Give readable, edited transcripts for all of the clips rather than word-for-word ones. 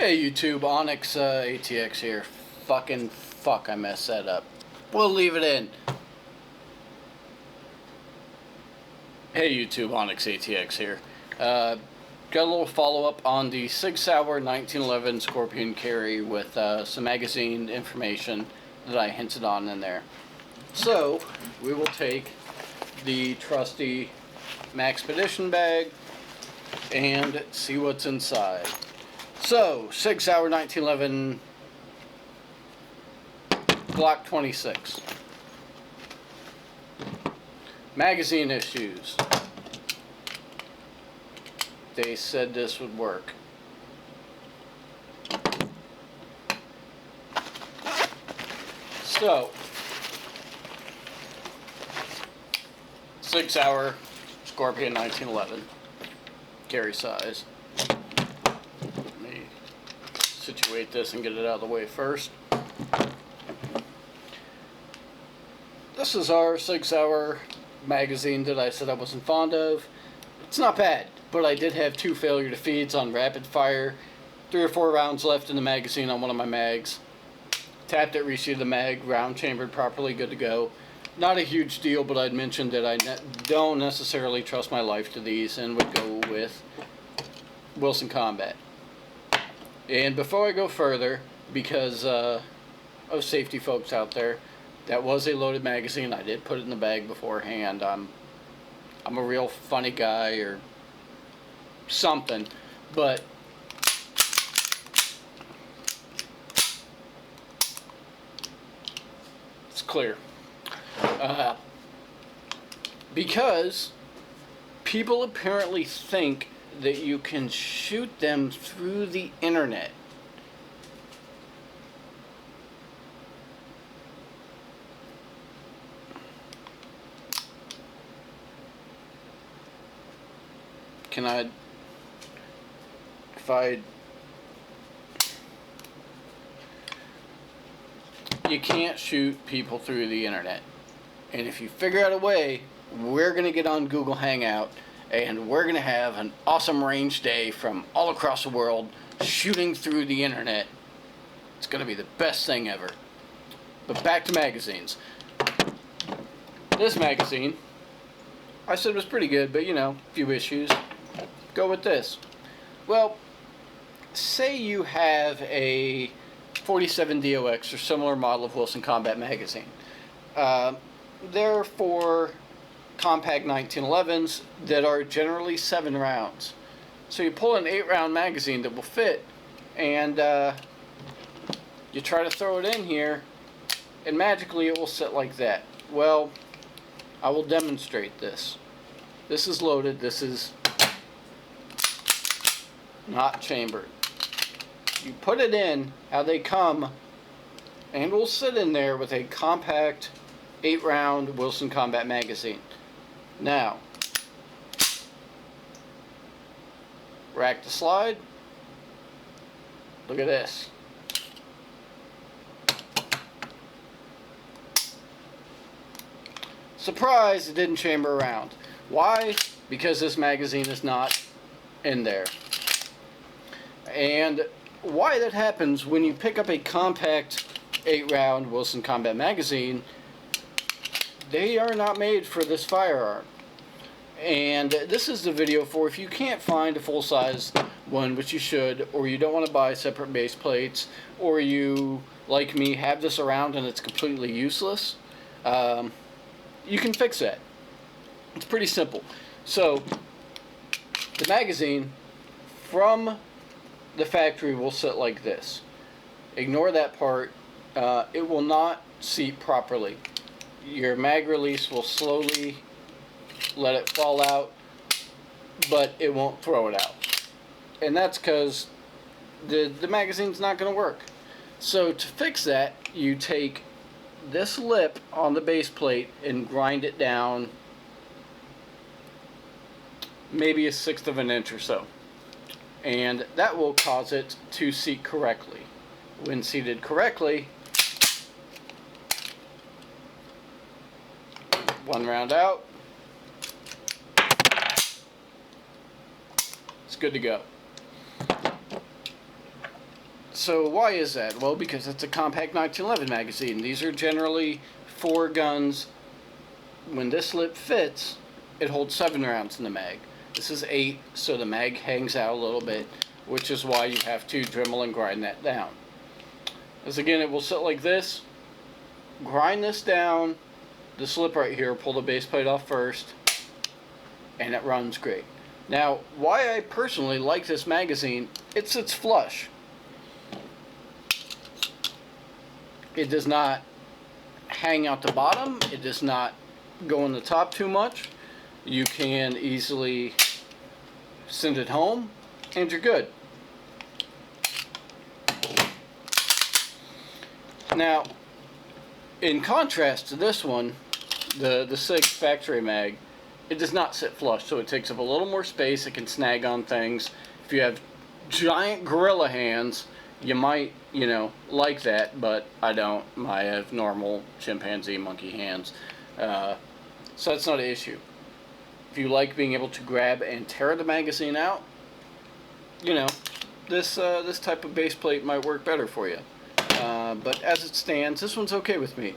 Hey YouTube, Onyx ATX here. Fucking fuck, I messed that up. We'll leave it in. Hey YouTube, Onyx ATX here. Got a little follow-up on the Sig Sauer 1911 Scorpion carry with some magazine information that I hinted on in there. So, we will take the trusty Maxpedition bag and see what's inside. So, Sig Sauer 1911 Glock 26. Magazine issues. They said this would work. So, Sig Sauer Scorpion 1911 carry size. Situate this and get it out of the way first. This is our Sig Sauer magazine that I said I wasn't fond of. It's not bad, but I did have 2 failure defeats on rapid fire, 3 or 4 rounds left in the magazine on one of my mags. Tapped it, reseated the mag, round chambered properly, good to go. Not a huge deal, but I'd mentioned that I don't necessarily trust my life to these and would go with Wilson Combat. And before I go further, because of safety folks out there, that was a loaded magazine. I did put it in the bag beforehand. I'm a real funny guy or something, but it's clear. Because people apparently think that you can shoot them through the internet. You can't shoot people through the internet. And if you figure out a way, we're going to get on Google Hangout and we're going to have an awesome range day from all across the world shooting through the internet. It's going to be the best thing ever. But back to magazines. This magazine, I said was pretty good, but you know, a few issues. Go with this. Well, say you have a 47 DOX or similar model of Wilson Combat magazine. They're for compact 1911s that are generally 7 rounds. So you pull an 8-round magazine that will fit, and you try to throw it in here, and magically it will sit like that. Well, I will demonstrate this. This is loaded. This is not chambered. You put it in how they come, and will sit in there with a compact 8-round Wilson Combat magazine. Now, rack the slide. Look at this. Surprise, it didn't chamber around. Why? Because this magazine is not in there. And why that happens when you pick up a compact 8-round Wilson Combat magazine, they are not made for this firearm. And this is the video for if you can't find a full-size one, which you should, or you don't want to buy separate base plates, or you, like me, have this around and it's completely useless, you can fix that. It's pretty simple. So, the magazine from the factory will sit like this. Ignore that part. It will not seat properly. Your mag release will slowly let it fall out, but it won't throw it out. And that's because the magazine's not going to work. So to fix that, you take this lip on the base plate and grind it down maybe 1/6 of an inch or so. And that will cause it to seat correctly. When seated correctly, 1 round out, it's good to go. So why is that? Well, because it's a compact 1911 magazine. These are generally 4 guns. When this slip fits, it holds 7 rounds in the mag. This is 8, so the mag hangs out a little bit, which is why you have to Dremel and grind that down. As again, it will sit like this. Grind this down, the slip right here, pull the base plate off first, and it runs great. Now, why I personally like this magazine, it sits flush. It does not hang out the bottom, it does not go in the top too much. You can easily send it home, and you're good. Now, in contrast to this one, the Sig factory mag, it does not sit flush, so it takes up a little more space. It can snag on things. If you have giant gorilla hands, you might, like that, but I don't. I have normal chimpanzee monkey hands, so that's not an issue. If you like being able to grab and tear the magazine out, this type of base plate might work better for you. But as it stands, this one's okay with me.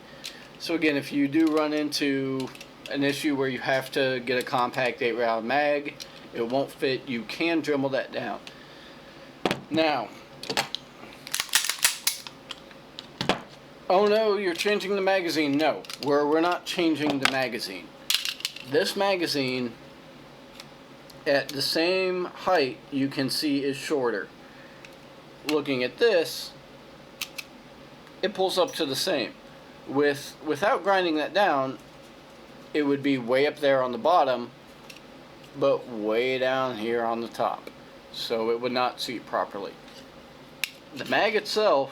So again, if you do run into an issue where you have to get a compact 8-round mag, it won't fit, you can Dremel that down. Now, oh no, you're changing the magazine. No, we're not changing the magazine. This magazine, at the same height, you can see is shorter. Looking at this, it pulls up to the same. Without grinding that down, it would be way up there on the bottom, but way down here on the top. So it would not seat properly. The mag itself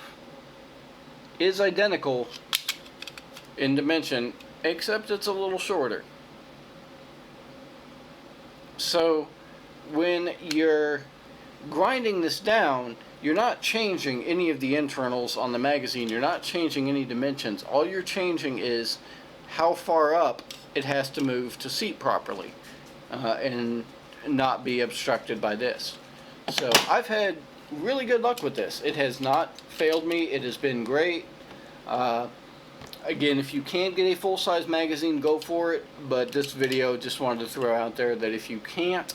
is identical in dimension, except it's a little shorter. So when you're grinding this down, you're not changing any of the internals on the magazine. You're not changing any dimensions. All you're changing is how far up it has to move to seat properly and not be obstructed by this. So I've had really good luck with this. It has not failed me. It has been great. Again, if you can't get a full-size magazine, go for it. But this video just wanted to throw out there that if you can't,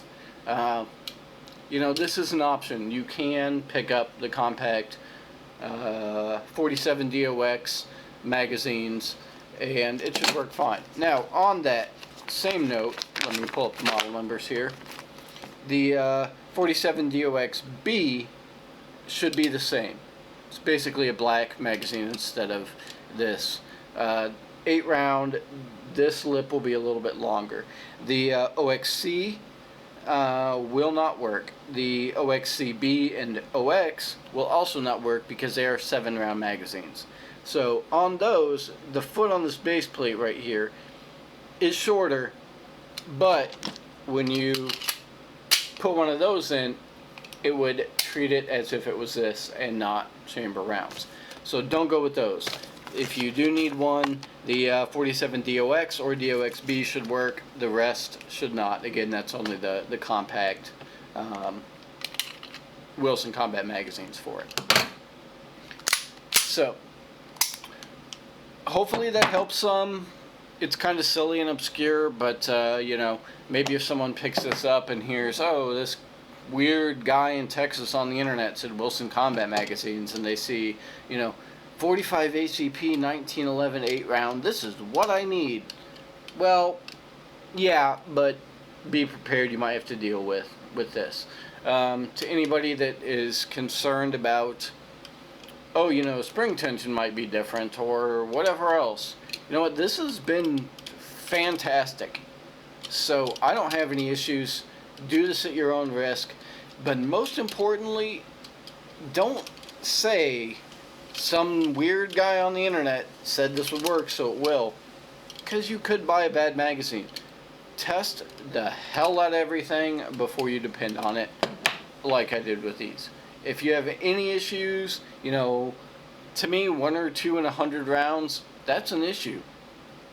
this is an option. You can pick up the compact 47 DOX magazines, and it should work fine. Now, on that same note, let me pull up the model numbers here. The 47 DOX B should be the same. It's basically a black magazine instead of this. 8-round, this lip will be a little bit longer. The OXC will not work. The OXCB and OX will also not work because they are 7-round magazines. So on those, the foot on this base plate right here is shorter, but when you put one of those in, it would treat it as if it was this and not chamber rounds. So don't go with those. If you do need one, the 47 DOX or DOXB should work. The rest should not. Again, that's only the compact Wilson Combat magazines for it. So, hopefully that helps some. It's kind of silly and obscure, but, maybe if someone picks this up and hears, oh, this weird guy in Texas on the internet said Wilson Combat magazines, and they see, 45 HCP 1911 8-round, this is what I need. Well, yeah, but be prepared, you might have to deal with this. To anybody that is concerned about, oh, spring tension might be different or whatever else, you know what, this has been fantastic. So I don't have any issues. Do this at your own risk. But most importantly, don't say some weird guy on the internet said this would work, so it will. Because you could buy a bad magazine. Test the hell out of everything before you depend on it, like I did with these. If you have any issues, to me, 1 or 2 in 100 rounds, that's an issue.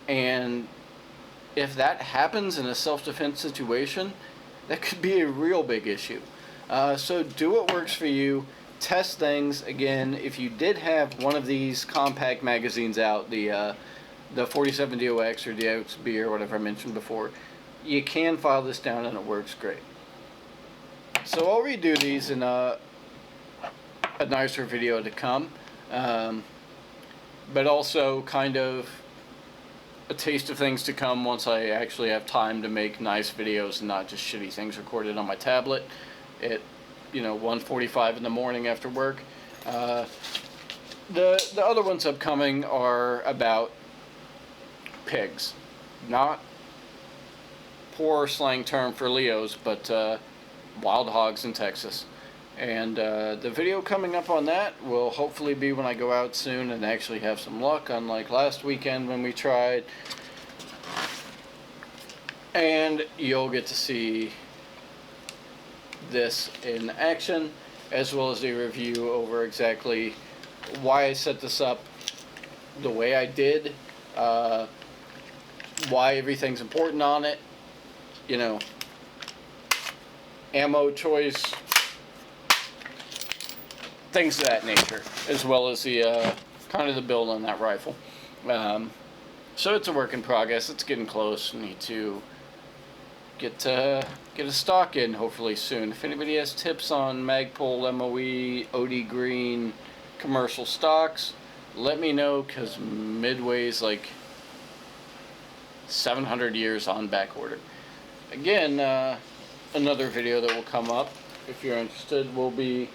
And if that happens in a self-defense situation, that could be a real big issue. So do what works for you. test things. Again, if you did have one of these compact magazines out, the 47 DOX or DXB or whatever I mentioned before, you can file this down and it works great. So I'll redo these in a nicer video to come, but also kind of a taste of things to come once I actually have time to make nice videos and not just shitty things recorded on my tablet at 1:45 in the morning after work. The other ones upcoming are about pigs, not poor slang term for Leos, but wild hogs in Texas. And the video coming up on that will hopefully be when I go out soon and actually have some luck, unlike last weekend when we tried. And you'll get to see this in action, as well as a review over exactly why I set this up the way I did, why everything's important on it, ammo choice, things of that nature, as well as the kind of the build on that rifle. So it's a work in progress. It's getting close. I need to get a stock in hopefully soon. If anybody has tips on Magpul, MOE, OD Green, commercial stocks, let me know, because Midway's like 700 years on back order. Again, another video that will come up, if you're interested, will be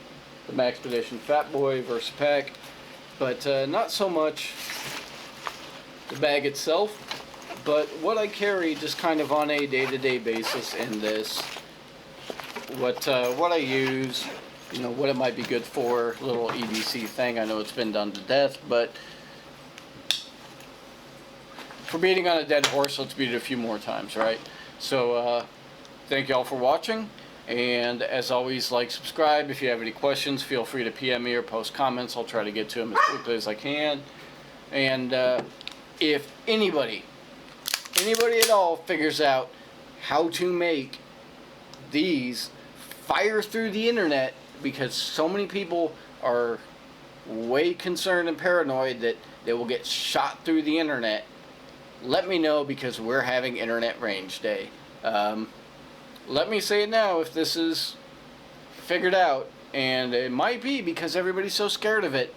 the Maxpedition Fat Boy versus pack, but not so much the bag itself, but what I carry just kind of on a day-to-day basis in this, what I use, what it might be good for, little EDC thing. I know it's been done to death, but for beating on a dead horse, let's beat it a few more times, right? So thank you all for watching. And as always, like, subscribe. If you have any questions, feel free to PM me or post comments. I'll try to get to them as quickly as I can. And if anybody at all figures out how to make these fire through the internet, because so many people are way concerned and paranoid that they will get shot through the internet, let me know, because we're having Internet Range Day. Let me say it now, if this is figured out, and it might be because everybody's so scared of it,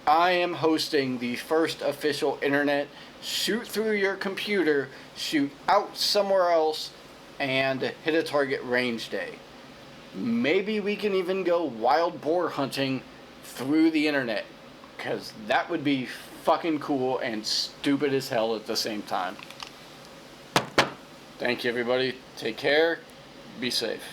I am hosting the first official internet shoot through your computer, shoot out somewhere else, and hit a target range day. Maybe we can even go wild boar hunting through the internet, because that would be fucking cool and stupid as hell at the same time. Thank you, everybody. Take care. Be safe.